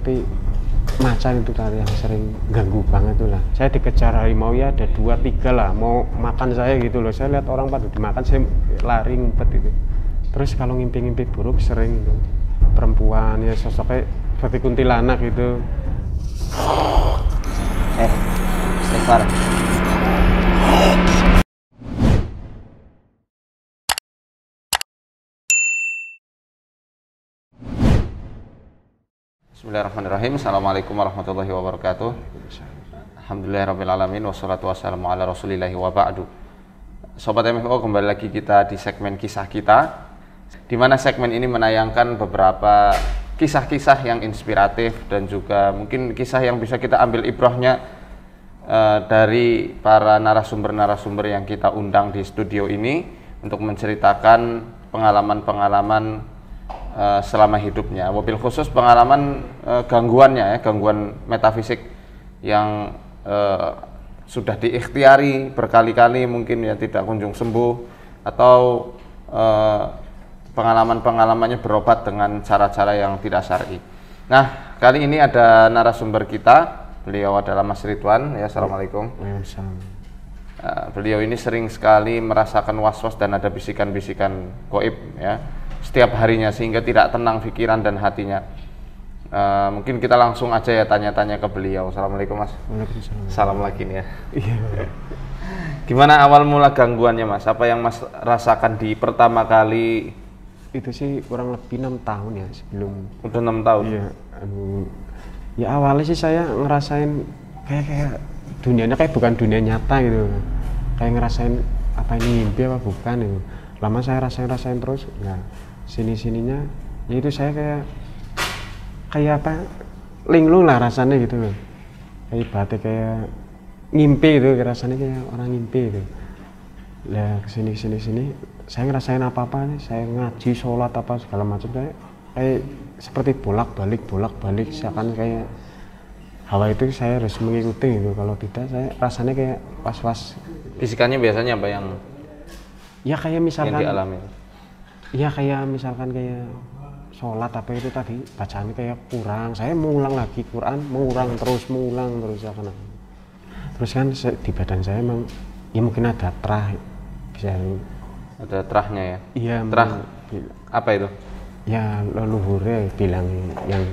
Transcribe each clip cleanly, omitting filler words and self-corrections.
seperti macan itu tadi yang sering ganggu banget tuh lah. Saya dikejar harimau ya ada 2-3 lah mau makan saya gitu loh. Saya lihat orang pada dimakan, saya lari ngumpet itu. Terus kalau ngimpi-ngimpi buruk sering itu perempuan ya sosoknya seperti kuntilanak gitu. Istighfar. Bismillahirrahmanirrahim. Assalamualaikum warahmatullahi wabarakatuh. Alhamdulillahirrahmanirrahim. Wassalatu wassalamu ala rasulillahi wa ba'du. Sobat MFO, kembali lagi kita di segmen kisah kita, di mana segmen ini menayangkan beberapa kisah-kisah yang inspiratif dan juga mungkin kisah yang bisa kita ambil ibrahnya dari para narasumber-narasumber yang kita undang di studio ini untuk menceritakan pengalaman-pengalaman selama hidupnya, mobil khusus pengalaman gangguannya ya, gangguan metafisik yang sudah diikhtiari berkali-kali mungkin ya tidak kunjung sembuh, atau pengalaman-pengalamannya berobat dengan cara-cara yang tidak syar'i. Nah, kali ini ada narasumber kita, beliau adalah Mas Ridwan ya. Assalamualaikum. Beliau ini sering sekali merasakan was-was dan ada bisikan-bisikan gaib ya setiap harinya, sehingga tidak tenang pikiran dan hatinya. Mungkin kita langsung aja ya tanya-tanya ke beliau. Assalamualaikum Mas. Waalaikumsalam. Salam lagi nih ya. Iya. Gimana awal mula gangguannya Mas? Apa yang Mas rasakan di pertama kali? Itu sih kurang lebih 6 tahun ya sebelum. Udah 6 tahun? Iya. Ya awalnya sih saya ngerasain kayak dunianya kayak bukan dunia nyata gitu. Kayak ngerasain apa ini mimpi apa bukan gitu. Lama saya rasain terus, nah sini-sininya ya itu saya kayak apa, linglung lah rasanya gitu loh, kayak ibaratnya kayak ngimpi gitu, rasanya kayak orang ngimpi gitu. Lah kesini saya ngerasain apa-apa nih, saya ngaji, sholat apa segala macam, saya kayak seperti bolak-balik seakan kayak hawa itu saya harus mengikuti gitu, kalau tidak saya rasanya kayak was-was. Bisikannya biasanya apa yang ya kayak misalkan yang dialami? Ya kayak misalkan kayak sholat apa itu tadi bacaannya kayak kurang, saya mengulang lagi Quran, mengulang terus ya kan. Terus kan di badan saya emang ya mungkin ada terah, bisa ada terahnya ya? Iya. Terah apa itu? Ya leluhurnya bilang yang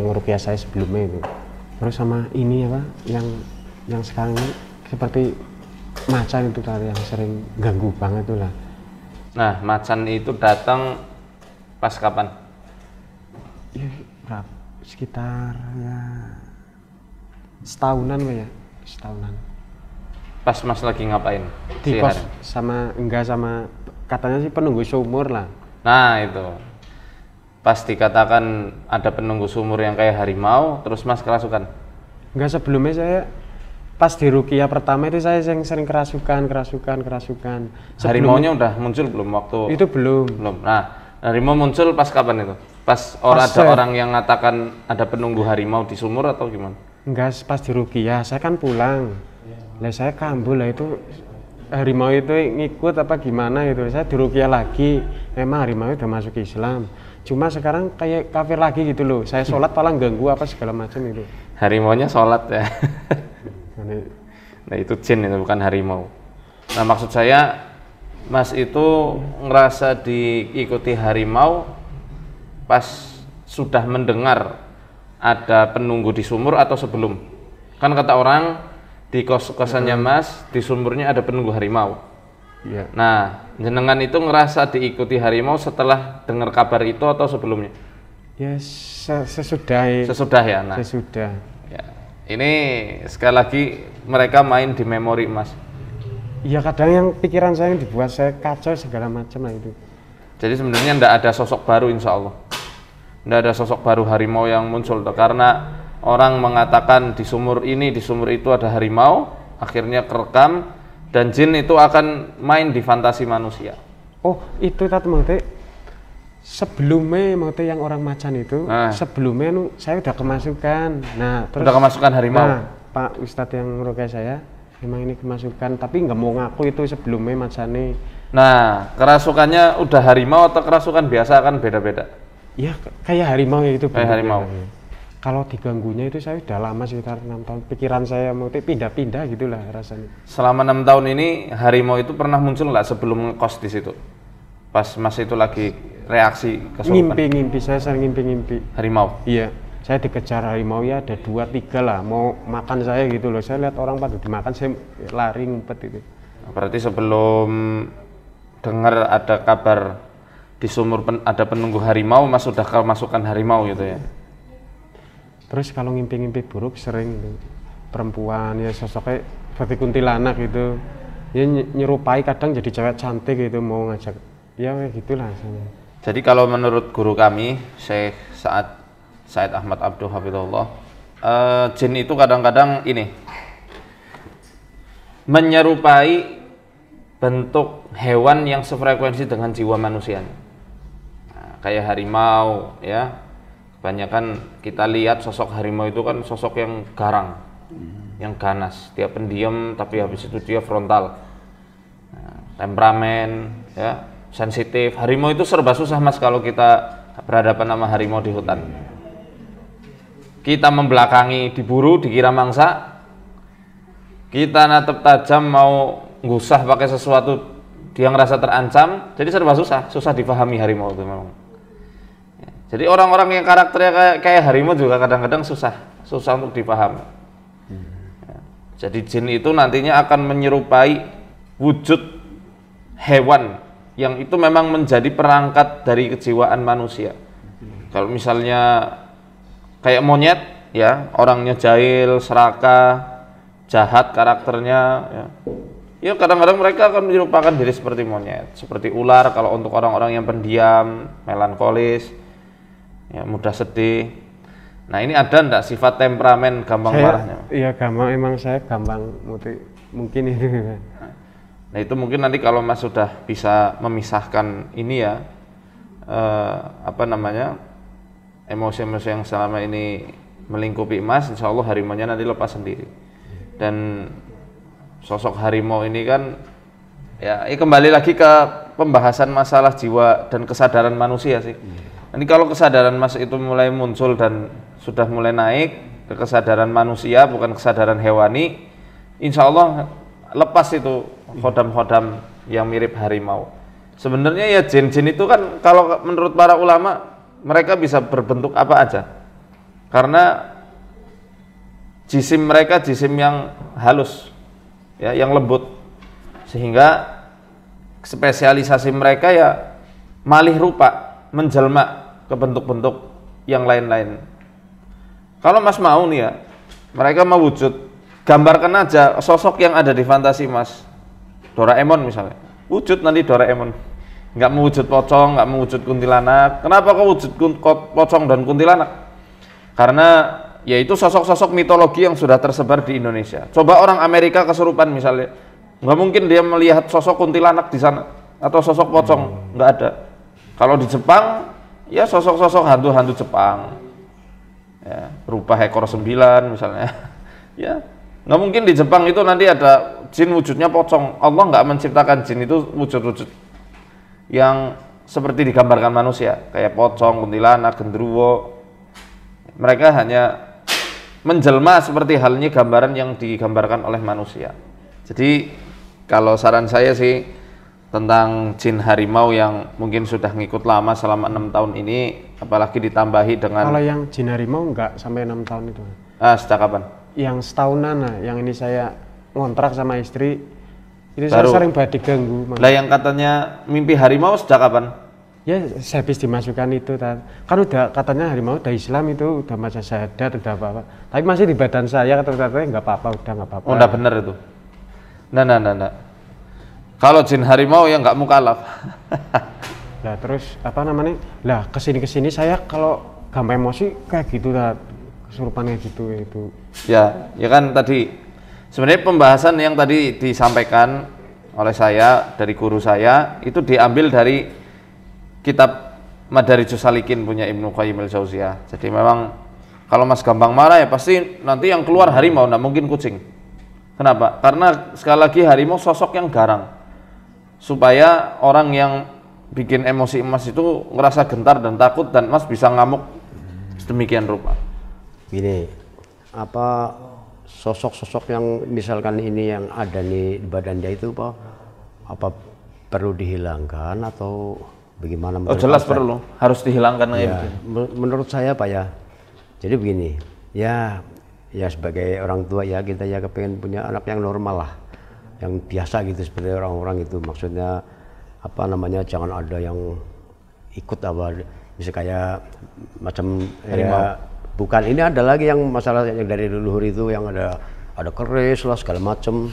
ngeruqyah saya sebelumnya itu. Terus sama ini apa yang sekarang ini seperti macan itu tadi yang sering ganggu banget tuh lah. Nah, macan itu datang pas kapan? Ya, sekitar ya setahunan ya, setahunan. Pas Mas lagi ngapain? Di kos sama katanya sih penunggu sumur lah. Nah, itu. Pas dikatakan ada penunggu sumur yang kayak harimau, terus Mas kerasukan? Enggak, sebelumnya saya pas di ruqyah pertama itu saya sering kerasukan. Harimaunya udah muncul belum waktu? Itu belum. Nah, harimau muncul pas kapan itu? Pas ada orang yang ngatakan ada penunggu harimau di sumur atau gimana? Enggak, pas di ruqyah saya kan pulang. Lah saya kambuh lah, itu harimau itu ngikut apa gimana gitu. Saya di ruqyah lagi, memang harimau udah masuk Islam. Cuma sekarang kayak kafir lagi gitu loh. Saya sholat paling ganggu apa segala macam itu. Harimaunya sholat ya. Nah itu jin, itu bukan harimau. Nah maksud saya, Mas itu ngerasa diikuti harimau pas sudah mendengar ada penunggu di sumur atau sebelum? Kan kata orang di kosannya Mas di sumurnya ada penunggu harimau. Iya. Nah jenengan itu ngerasa diikuti harimau setelah dengar kabar itu atau sebelumnya? Ya sesudah ya. Nah, sesudah. Ya. Ini sekali lagi mereka main di memori Mas. Iya, kadang yang pikiran saya yang dibuat saya kacau segala macam lah itu. Jadi sebenarnya tidak ada sosok baru, insya Allah. Tidak ada sosok baru harimau yang muncul, karena orang mengatakan di sumur ini, di sumur itu ada harimau, akhirnya kerekam, dan jin itu akan main di fantasi manusia. Oh, itu tadi maksudnya sebelumnya maksudnya yang orang macan itu, sebelumnya saya udah kemasukan. Nah, terus udah kemasukan harimau. Nah, Pak Ustadz yang meruqyah saya, memang ini kemasukan, tapi nggak mau ngaku itu sebelumnya macane. Nah, kerasukannya udah harimau atau kerasukan biasa kan beda-beda? Ya kayak harimau ya itu. Kayak harimau. kalau diganggunya itu saya udah lama sekitar 6 tahun. Pikiran saya mau pindah-pindah gitulah rasanya. Selama 6 tahun ini harimau itu pernah muncul nggak sebelum ngekos di situ? Pas Mas itu lagi reaksi kesurupan? Ngimpi, saya sering ngimpi. Harimau? Iya, saya dikejar harimau ya ada 2-3 lah, mau makan saya gitu loh. Saya lihat orang pada dimakan, saya lari ngumpet itu. Berarti sebelum dengar ada kabar di sumur ada penunggu harimau, Mas sudah kemasukan harimau gitu ya? Terus kalau ngimpi-ngimpi buruk sering gitu. Perempuan ya sosoknya seperti kuntilanak gitu. Ya nyerupai kadang jadi cewek cantik gitu mau ngajak. Ya kayak gitulah. Jadi kalau menurut guru kami, Syekh Said Ahmad Abduh Hafizahullah, jin itu kadang-kadang ini menyerupai bentuk hewan yang sefrekuensi dengan jiwa manusia. Nah, kayak harimau ya. Kebanyakan kita lihat sosok harimau itu kan sosok yang garang, yang ganas, dia pendiam tapi habis itu dia frontal, temperamen, ya, sensitif. Harimau itu serba susah Mas kalau kita berhadapan sama harimau di hutan. Kita membelakangi, diburu, dikira mangsa, kita natap tajam mau ngusah pakai sesuatu, dia ngerasa terancam, jadi serba susah dipahami harimau itu memang. Jadi orang-orang yang karakternya kayak harimau juga kadang-kadang susah untuk dipahami. Jadi jin itu nantinya akan menyerupai wujud hewan yang itu memang menjadi perangkat dari kejiwaan manusia. Kalau misalnya kayak monyet, ya orangnya jahil, serakah, jahat karakternya, ya kadang-kadang mereka akan menyerupakan diri seperti monyet, seperti ular kalau untuk orang-orang yang pendiam, melankolis, ya mudah sedih. Nah ini ada enggak sifat temperamen gampang marahnya? Iya gampang, emang saya gampang mungkin itu. Nah itu mungkin nanti kalau Mas sudah bisa memisahkan ini ya, emosi-emosi yang selama ini melingkupi Mas, insya Allah harimaunya nanti lepas sendiri. Dan sosok harimau ini kan ya kembali lagi ke pembahasan masalah jiwa dan kesadaran manusia sih. Nanti kalau kesadaran Mas itu mulai muncul dan sudah mulai naik ke kesadaran manusia bukan kesadaran hewani, insya Allah lepas itu khodam-khodam yang mirip harimau. Sebenarnya ya jin-jin itu kan kalau menurut para ulama mereka bisa berbentuk apa aja, karena jisim mereka jisim yang halus, ya, yang lembut, sehingga spesialisasi mereka ya malih rupa, menjelma ke bentuk-bentuk yang lain-lain. Kalau Mas mau nih ya, mereka mau wujud, gambarkan aja sosok yang ada di fantasi Mas. Doraemon misalnya, wujud nanti Doraemon. Nggak mau wujud pocong, nggak mau wujud kuntilanak. Kenapa kok wujud pocong dan kuntilanak? Karena yaitu sosok-sosok mitologi yang sudah tersebar di Indonesia. Coba orang Amerika kesurupan misalnya, nggak mungkin dia melihat sosok kuntilanak di sana atau sosok pocong, nggak ada. Kalau di Jepang, ya sosok-sosok hantu-hantu Jepang, ya, berupa ekor 9 misalnya, ya nggak mungkin di Jepang itu nanti ada jin wujudnya pocong. Allah nggak menciptakan jin itu wujud-wujud yang seperti digambarkan manusia, kayak pocong, kuntilanak, genderuwo. Mereka hanya menjelma seperti halnya gambaran yang digambarkan oleh manusia. Jadi kalau saran saya sih tentang jin harimau yang mungkin sudah ngikut lama selama 6 tahun ini, apalagi ditambahi dengan... Kalau yang jin harimau enggak sampai 6 tahun itu. Sejak kapan? Yang setahunan lah, yang ini saya ngontrak sama istri, ini baru. Saya sering banget diganggu. Lah yang katanya mimpi harimau sejak kapan? Ya habis dimasukkan itu kan udah katanya harimau udah Islam itu udah masa syahadat udah apa-apa, tapi masih di badan saya kata-katanya nggak apa-apa, udah nggak apa-apa. Oh udah bener itu. Nah. Kalau jin harimau ya nggak mukallaf. Nah terus apa namanya? Lah kesini saya kalau gampang emosi kayak gitu lah, kesurupan kayak gitu itu. Ya kan tadi sebenarnya pembahasan yang tadi disampaikan oleh saya dari guru saya itu diambil dari kitab Madarijus Salikin punya Ibnu Qayyim al-Jauziyah. Jadi memang kalau Mas gampang marah ya pasti nanti yang keluar harimau, nggak mungkin kucing. Kenapa? Karena sekali lagi harimau sosok yang garang, supaya orang yang bikin emosi Mas itu ngerasa gentar dan takut dan Mas bisa ngamuk sedemikian rupa. Gini, apa sosok-sosok yang misalkan ini yang ada nih di badan dia itu apa perlu dihilangkan atau bagaimana? Oh jelas perlu, harus dihilangkan ya, menurut saya Pak ya. Jadi begini, ya sebagai orang tua ya kita ya kepengen punya anak yang normal lah, yang biasa gitu seperti orang-orang itu. Maksudnya apa namanya, jangan ada yang ikut apa, bisa kayak macam ya, bukan, ini ada lagi yang masalah yang dari leluhur itu yang ada keris lah segala macam.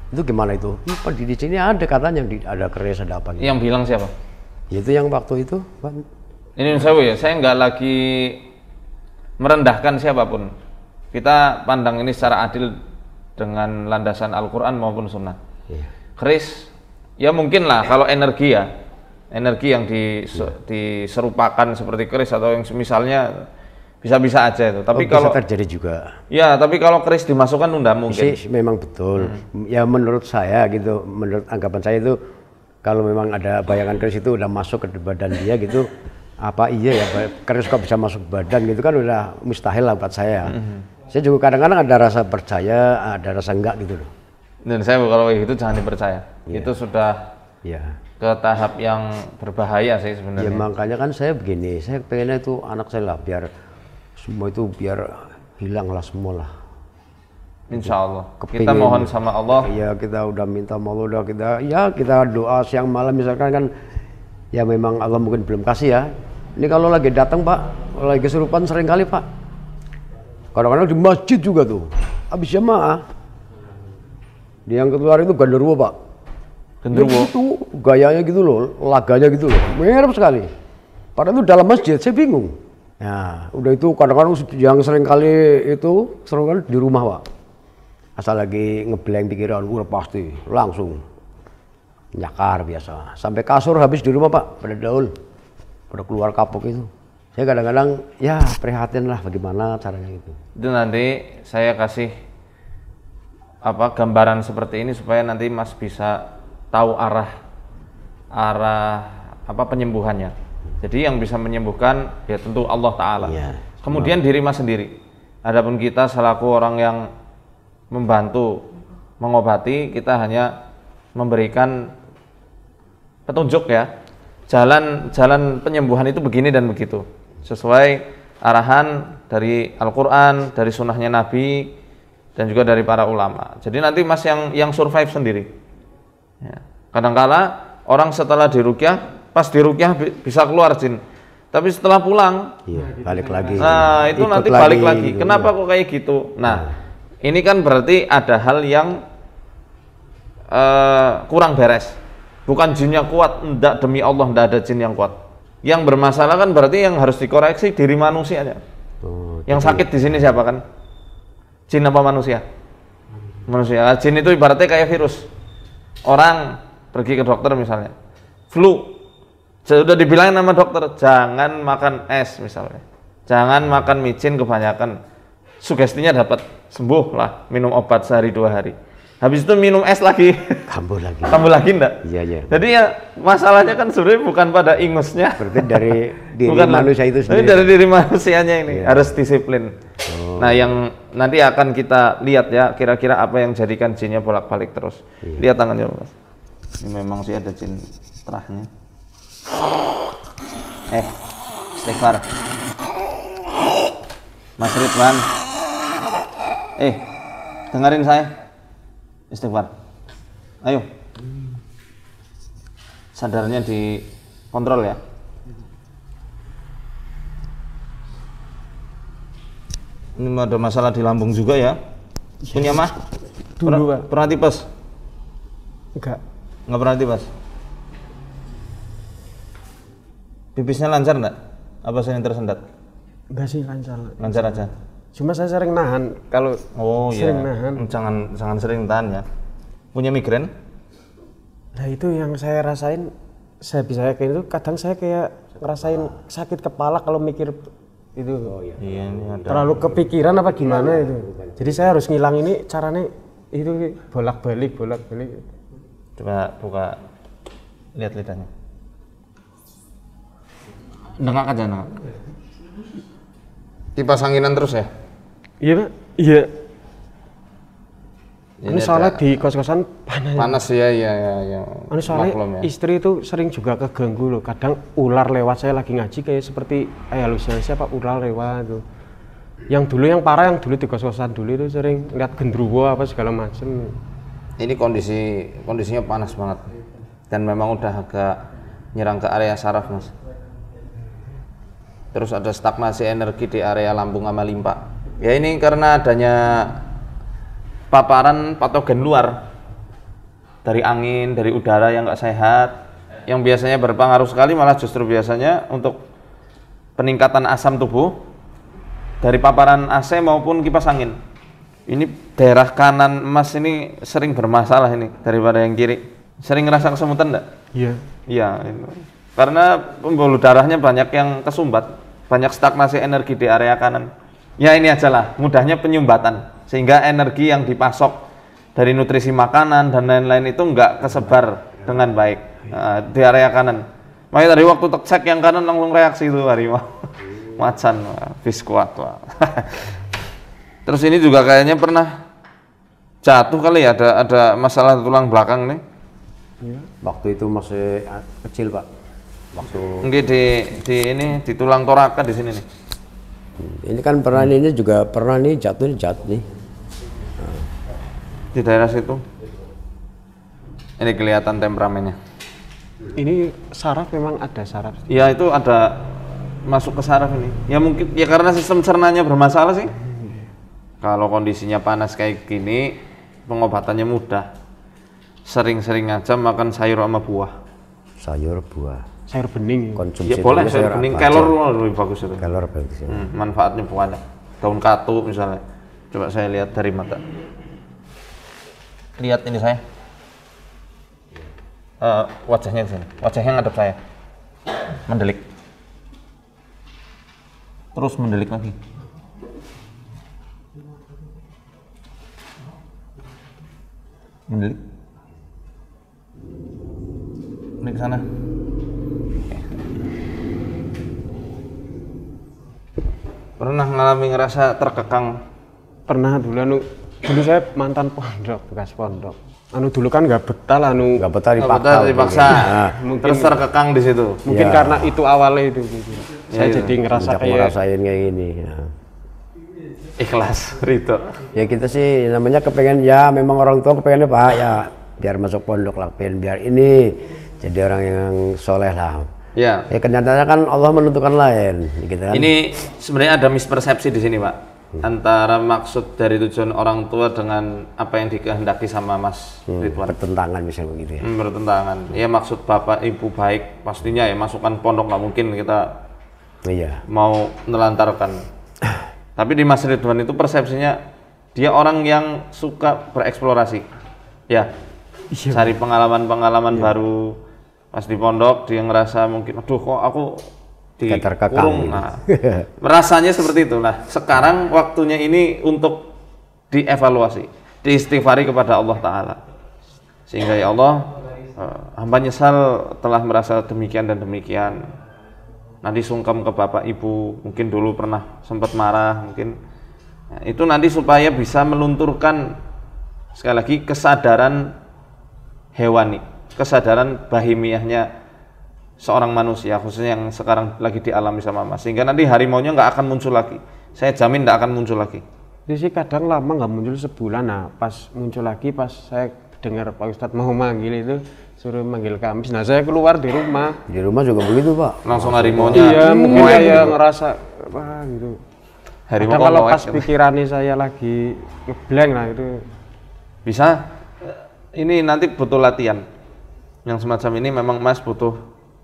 Itu gimana itu? Di sini ada katanya ada keris, ada apa gitu. Yang bilang siapa? Itu yang waktu itu Pak. Ini saya nggak lagi merendahkan siapapun. Kita pandang ini secara adil dengan landasan Al-Quran maupun Sunnah. Keris, ya mungkin lah kalau energi yang diserupakan seperti keris atau yang misalnya bisa-bisa aja itu. Tapi kalau bisa terjadi juga. Ya, tapi kalau keris dimasukkan udah mungkin. Memang betul. Ya menurut saya gitu, menurut anggapan saya itu kalau memang ada bayangan keris itu udah masuk ke badan dia gitu, apa iya ya keris kok bisa masuk ke badan gitu kan udah mustahil lah buat saya. Saya juga kadang-kadang ada rasa percaya, ada rasa enggak gitu loh. Dan saya kalau kayak gitu jangan dipercaya. Itu sudah ke tahap yang berbahaya sih sebenarnya. Ya makanya kan saya begini, saya pengennya itu anak saya lah biar semua itu biar hilang lah semua lah. Insya Allah. Kita mohon sama Allah. Iya, kita udah minta sama Allah, kita doa siang malam misalkan kan, ya memang Allah mungkin belum kasih ya. Ini kalau lagi datang Pak, lagi kesurupan sering kali Pak. Kadang-kadang di masjid juga tuh, habis jamaah. Dia yang keluar itu genderuwo Pak. Genderuwo? Itu gayanya gitu loh, laganya gitu loh, mirip sekali. Padahal itu dalam masjid, saya bingung. Ya, udah itu kadang-kadang yang sering kali di rumah Pak. Asal lagi ngeblank pikiran, udah pasti langsung nyakar biasa. Sampai kasur habis di rumah Pak, pada daun, pada keluar kapuk itu. Saya kadang-kadang ya prihatin lah bagaimana caranya itu. Itu nanti saya kasih gambaran seperti ini supaya nanti Mas bisa tahu arah penyembuhannya. Jadi yang bisa menyembuhkan ya tentu Allah Ta'ala. Kemudian diri Mas sendiri. Adapun kita selaku orang yang membantu mengobati, kita hanya memberikan petunjuk ya. Jalan penyembuhan itu begini dan begitu. Sesuai arahan dari Al-Quran, dari sunnahnya Nabi, dan juga dari para ulama. Jadi nanti Mas yang survive sendiri. Ya. Kadang-kala orang setelah diruqyah, pas diruqyah bisa keluar jin. Tapi setelah pulang, balik lagi. Nah, itu nanti balik lagi. Kenapa kok kayak gitu? Nah, ini kan berarti ada hal yang kurang beres. Bukan jinnya kuat, enggak, demi Allah enggak ada jin yang kuat. Yang bermasalah kan berarti yang harus dikoreksi diri manusianya. Yang sakit di sini siapa kan? Jin apa manusia? Manusia. Jin itu ibaratnya kayak virus. Orang pergi ke dokter misalnya, flu. Sudah dibilangin sama dokter, jangan makan es misalnya. Jangan makan micin kebanyakan. Sugestinya dapat, sembuh lah, minum obat sehari 2 hari. Habis itu minum es lagi. Kambuh lagi enggak? Iya. Jadi ya masalahnya kan sebenarnya bukan pada ingusnya. Berarti dari diri manusia itu sendiri. Dari diri manusianya ini harus disiplin. Nah, yang nanti akan kita lihat ya, kira-kira apa yang jadikan jinnya bolak-balik terus. Lihat tangannya, Mas. Ini memang sih ada jin terahnya. Istighfar. Mas Ridwan. Dengerin saya. Istighfar. Ayo. Sadarnya dikontrol ya. Ini ada masalah di lambung juga ya. Punya mah? Dulu, Pak. Pernah tipes? Enggak pernah tipes. Pipisnya lancar enggak? Apa sering tersendat? Enggak sih, lancar. Lancar aja. Cuma saya sering nahan kalau sering nahan. Jangan sering tahan ya. Punya migrain? Nah itu yang saya rasain, saya bisa yakin itu kadang saya kayak ngerasain sakit kepala kalau mikir itu. Iya, ini ada. Terlalu kepikiran apa gimana itu. Jadi saya harus ngilang ini caranya itu bolak-balik. Coba buka, lihat lidahnya. Dengak aja, dengak. Kipas anginan terus ya? Iya Pak, iya. Ini Soalnya ada- di kos-kosan panas. Panas ya, ya. Soalnya Maklum ya. istri itu sering juga keganggu loh. Kadang ular lewat, saya lagi ngaji kayak seperti halusinasi apa ular lewat tuh. Yang dulu yang parah, yang dulu di kos-kosan dulu itu sering lihat gendruwo apa segala macem. Ini kondisinya panas banget dan memang udah agak nyerang ke area saraf mas. Terus ada stagnasi energi di area lambung sama limpa. Ya ini karena adanya paparan patogen luar dari angin, dari udara yang nggak sehat, yang biasanya berpengaruh sekali malah justru biasanya untuk peningkatan asam tubuh dari paparan AC maupun kipas angin. Ini daerah kanan Mas ini sering bermasalah ini daripada yang kiri. Sering ngerasa kesemutan enggak? Iya. Iya, itu. Karena pembuluh darahnya banyak yang kesumbat, banyak stagnasi energi di area kanan. Ya ini aja lah, mudahnya penyumbatan, sehingga energi yang dipasok dari nutrisi makanan dan lain-lain itu enggak kesebar dengan baik di area kanan. Makanya tadi waktu cek yang kanan langsung reaksi itu harimau. Macan, biskuat. Terus ini juga kayaknya pernah jatuh kali ya, ada masalah tulang belakang nih. Waktu itu masih kecil Pak. Waktu Mungkin di tulang toraka di sini nih. ini kan pernah ini juga pernah nih jatuh nih. Di daerah situ. Ini kelihatan temperamennya. Ini saraf memang ada saraf. Ya itu ada masuk ke saraf ini. Ya mungkin ya karena sistem cernanya bermasalah sih. Kalau kondisinya panas kayak gini, pengobatannya mudah. Sering-sering aja makan sayur sama buah. Sayur buah. Sayur bening. Konsumsi Ya boleh dulu sayur bening, apa kelor aja. lebih bagus itu. Kelor bagus ya. Manfaatnya banyak. Daun katu misalnya. Coba saya lihat dari mata. Lihat ini saya. Wajahnya di sini. Wajahnya ngadep saya. Mendelik. Terus mendelik lagi. Mendelik. Ini ke sana. Pernah ngalami ngerasa terkekang? Pernah dulu saya mantan pondok, bekas pondok. Dulu kan nggak betah lah, Nggak betah Betul, dipaksa. Nah, Mungkin- Terus terkekang di situ. mungkin Ya. karena itu awalnya itu. Saya iya. jadi ngerasa Sejak kayak ngerasain kayak gini. Ya. Ikhlas, ridho. Ya kita sih namanya kepengen ya memang orang tua kepengennya Pak ya biar masuk pondok lah, pengen biar ini jadi orang yang soleh lah. Ya. Ya kenyataannya kan Allah menentukan lain, gitu kan? Ini sebenarnya ada mispersepsi di sini, Pak. Antara maksud dari tujuan orang tua dengan apa yang dikehendaki sama Mas Ridwan. Bertentangan misalnya begitu ya. Bertentangan. Ya maksud bapak ibu baik pastinya ya masukkan pondok nggak mungkin kita Iya. mau menelantarkan. Tapi di Mas Ridwan itu persepsinya dia orang yang suka bereksplorasi. Ya. Cari pengalaman-pengalaman baru. Pas di pondok dia ngerasa mungkin aduh kok aku Kayak terkekang dikurung. gitu. Nah, rasanya seperti itu. Nah, sekarang waktunya ini untuk dievaluasi, diistighfari kepada Allah Ta'ala. Sehingga ya Allah, hamba nyesal telah merasa demikian dan demikian. Nanti sungkem ke bapak ibu, mungkin dulu pernah sempat marah, mungkin. Nah, itu nanti supaya bisa melunturkan sekali lagi kesadaran hewani, kesadaran bahimiahnya seorang manusia, khususnya yang sekarang lagi dialami sama Mas, sehingga nanti harimaunya nggak akan muncul lagi. Saya jamin nggak akan muncul lagi. Jadi sih kadang lama nggak muncul sebulan, nah pas muncul lagi pas saya dengar Pak Ustadz mau manggil itu suruh manggil Kamis, nah saya keluar di rumah. Di rumah juga begitu Pak. Langsung harimaunya. Iya mungkin ngoek saya gitu. ngerasa apa gitu. Harimau Kadang kok kalau ngoek pas gitu. pikirannya saya lagi ngeblank lah itu. Bisa. Ini nanti butuh latihan. Yang semacam ini memang Mas butuh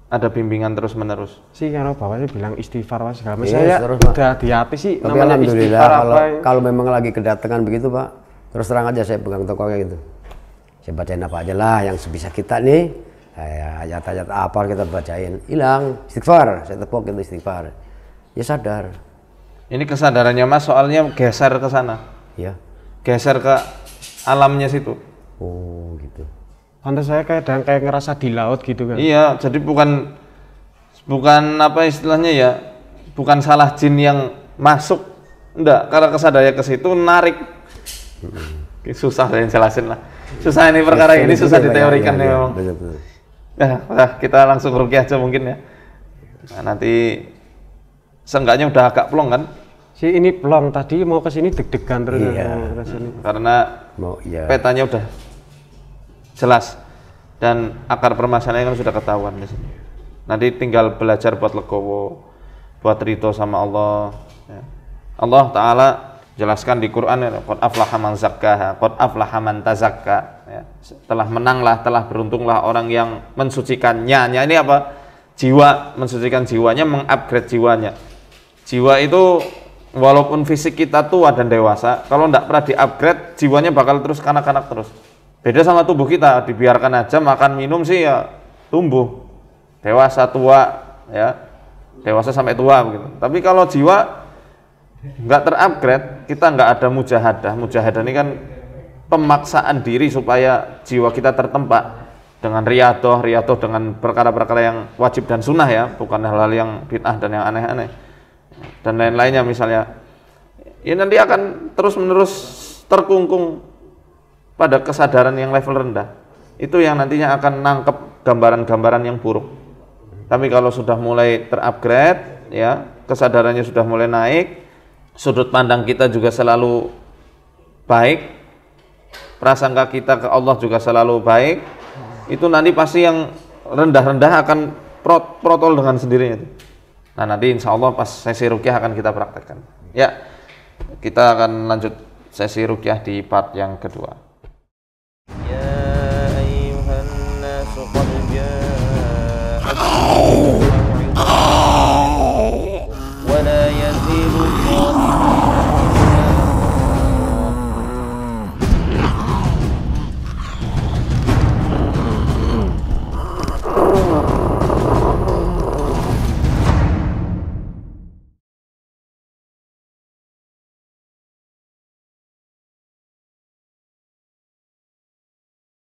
ada bimbingan terus menerus. Sih kalau bapaknya bilang istighfar mas segala macam. Iya, Saya terus, Pak. udah di hati sih Tapi namanya alhamdulillah istighfar kalau, apa. kalau memang lagi kedatangan begitu Pak, terus terang aja saya pegang tokonya gitu. Saya bacain apa aja lah yang sebisa kita nih. Ayat-ayat apa kita bacain, hilang istighfar, saya tepuk itu istighfar. Ya sadar. Ini kesadarannya Mas soalnya geser ke sana. Ya. Geser ke alamnya situ. Oh gitu. Pantas saya kayak ngerasa di laut gitu kan. Iya, jadi bukan apa istilahnya ya, bukan salah jin yang masuk Enggak, kalau kesadarannya ke situ narik. Susah saya jelasin lah. Susah ini perkara ini susah diteorikan ya, memang. Betul. Nah, kita langsung rukyah aja mungkin ya. Nah, nanti seenggaknya udah agak plong kan? Si ini plong, tadi mau ke sini deg-degan terus Iya. mau ke sini. Karena petanya udah jelas dan akar permasalahannya kan sudah ketahuan di sini. Nanti tinggal belajar buat legowo, buat ridho sama Allah. Ya. Allah Ta'ala jelaskan di Quran, qad aflaha man zakkaha, qad aflaha man tazakka. Ya. Telah menanglah, telah beruntunglah orang yang mensucikannya. Ini apa? Jiwa, mensucikan jiwanya, mengupgrade jiwanya. Jiwa itu walaupun fisik kita tua dan dewasa, kalau tidak pernah di-upgrade, jiwanya bakal terus kanak-kanak terus. Beda sama tubuh kita, dibiarkan aja makan minum sih ya tumbuh. Dewasa tua, ya. Dewasa sampai tua begitu. Tapi kalau jiwa nggak terupgrade, kita nggak ada mujahadah. Mujahadah ini kan pemaksaan diri supaya jiwa kita tertempa dengan riyadhah dengan perkara-perkara yang wajib dan sunnah ya, bukan hal-hal yang bid'ah dan yang aneh-aneh dan lain-lainnya misalnya. Ya nanti akan terus-menerus terkungkung pada kesadaran yang level rendah. Itu yang nantinya akan nangkep gambaran-gambaran yang buruk. Tapi kalau sudah mulai terupgrade ya, kesadarannya sudah mulai naik, sudut pandang kita juga selalu baik, prasangka kita ke Allah juga selalu baik, itu nanti pasti yang rendah-rendah akan protol dengan sendirinya. Nah nanti insya Allah pas sesi rukyah akan kita praktekkan. Ya, kita akan lanjut sesi rukyah di part yang kedua.